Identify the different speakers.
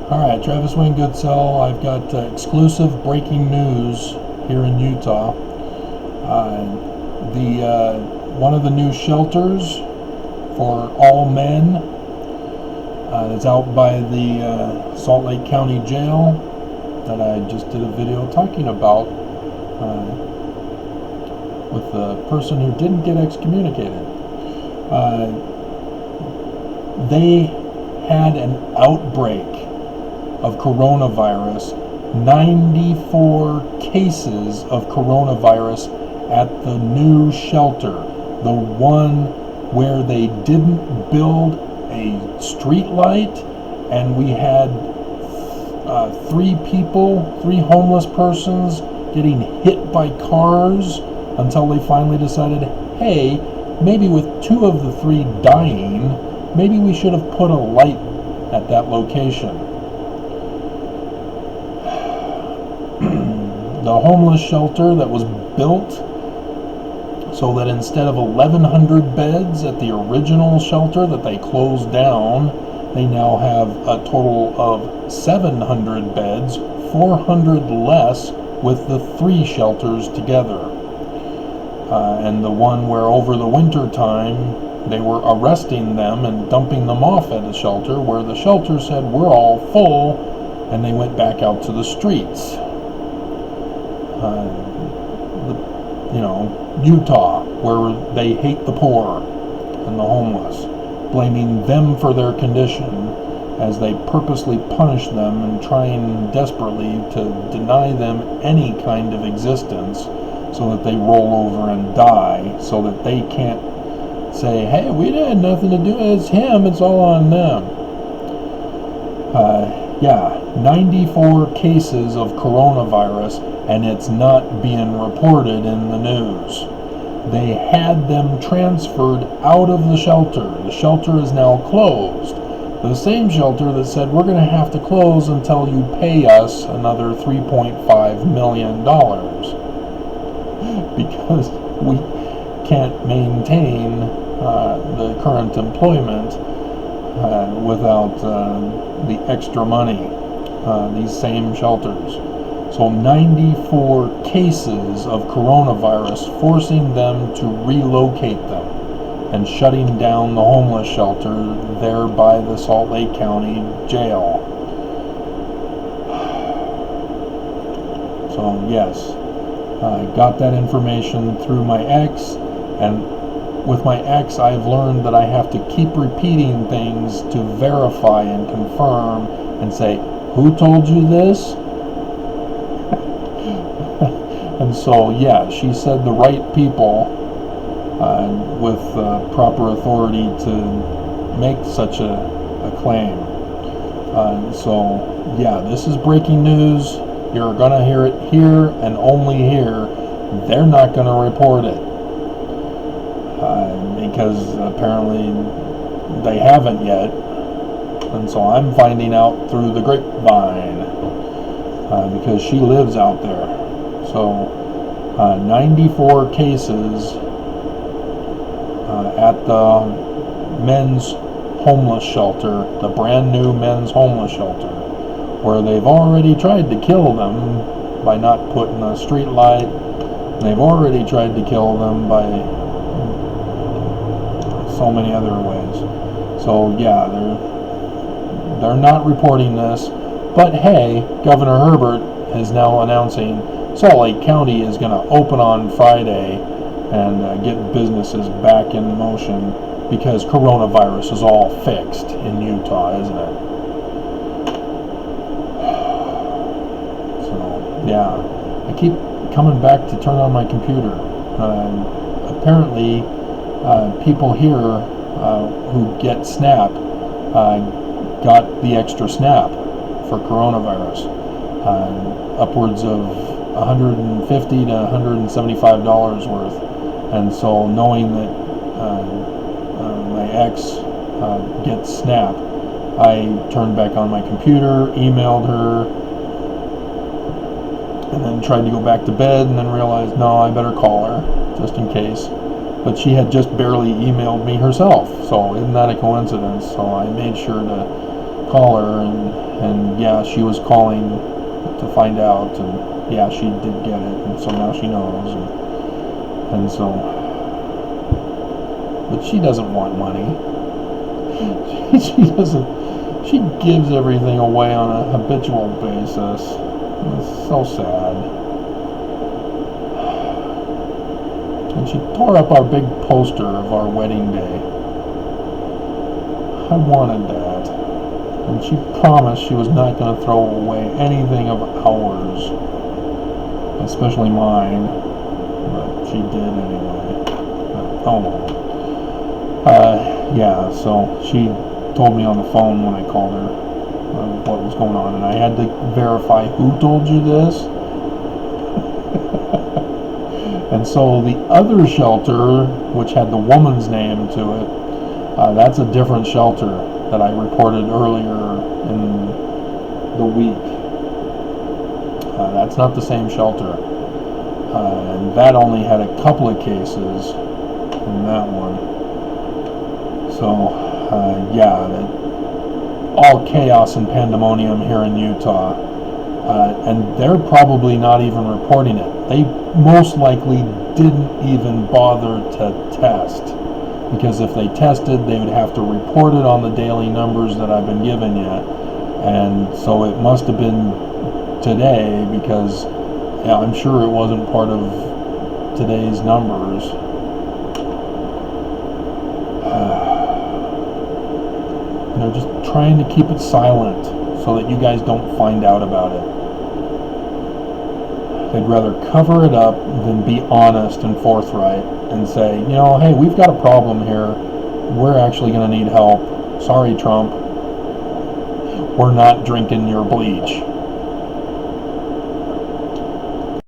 Speaker 1: Alright, Travis Wayne Goodsell. I've got exclusive breaking news here in Utah. One of the new shelters for all men that's out by the Salt Lake County Jail that I just did a video talking about with the person who didn't get excommunicated. They had an outbreak of coronavirus, 94 cases of coronavirus at the new shelter, the one where they didn't build a street light, and we had three homeless persons getting hit by cars until they finally decided, hey, maybe with two of the three dying, maybe we should have put a light at that location. The homeless shelter that was built so that instead of 1,100 beds at the original shelter that they closed down, they now have a total of 700 beds, 400 less with the three shelters together. And the one where over the winter time they were arresting them and dumping them off at a shelter where the shelter said we're all full, and they went back out to the streets. Utah, where they hate the poor and the homeless, blaming them for their condition as they purposely punish them and trying desperately to deny them any kind of existence so that they roll over and die, so that they can't say, hey, we had nothing to do, it's him, it's all on them. 94 cases of coronavirus, and it's not being reported in the news. They had them transferred out of the shelter. The shelter is now closed. The same shelter that said we're going to have to close until you pay us another $3.5 million because we can't maintain the current employment without the extra money. These same shelters. So 94 cases of coronavirus, forcing them to relocate them and shutting down the homeless shelter there by the Salt Lake County Jail. So yes, I got that information through my ex, and with my ex I've learned that I have to keep repeating things to verify and confirm and say, who told you this? And so, yeah, she said the right people with proper authority to make such a claim. So, yeah, this is breaking news. You're going to hear it here and only here. They're not going to report it because apparently they haven't yet. And so I'm finding out through the grapevine because she lives out there. So 94 cases at the men's homeless shelter, the brand new men's homeless shelter, where they've already tried to kill them by not putting a street light. They've already tried to kill them by so many other ways. So yeah, they're not reporting this, but hey, Governor Herbert is now announcing Salt Lake County is going to open on Friday and get businesses back in motion because coronavirus is all fixed in Utah, isn't it? So, yeah, I keep coming back to turn on my computer. Apparently, people here who get SNAP got the extra SNAP for coronavirus, upwards of $150 to $175 worth. And so knowing that my ex gets SNAP, I turned back on my computer, emailed her, and then tried to go back to bed, and then realized, no, I better call her just in case. But she had just barely emailed me herself, so isn't that a coincidence? So I made sure to call her, and yeah, she was calling to find out, and yeah, she did get it, and so now she knows, and so, but she doesn't want money. She doesn't. She gives everything away on a habitual basis. It's so sad. And she tore up our big poster of our wedding day. I wanted that. And she promised she was not going to throw away anything of ours, especially mine. But she did anyway. Oh well. Yeah, so she told me on the phone when I called her what was going on, and I had to verify who told you this. And so the other shelter, which had the woman's name to it, that's a different shelter that I reported earlier in the week. That's not the same shelter. And that only had a couple of cases in that one. So, yeah, all chaos and pandemonium here in Utah. And they're probably not even reporting it. They most likely didn't even bother to test. Because if they tested, they would have to report it on the daily numbers that I've been giving you. And so it must have been today, because yeah, I'm sure it wasn't part of today's numbers. They're just trying to keep it silent so that you guys don't find out about it. They'd rather cover it up than be honest and forthright and say, you know, hey, we've got a problem here. We're actually going to need help. Sorry, Trump. We're not drinking your bleach.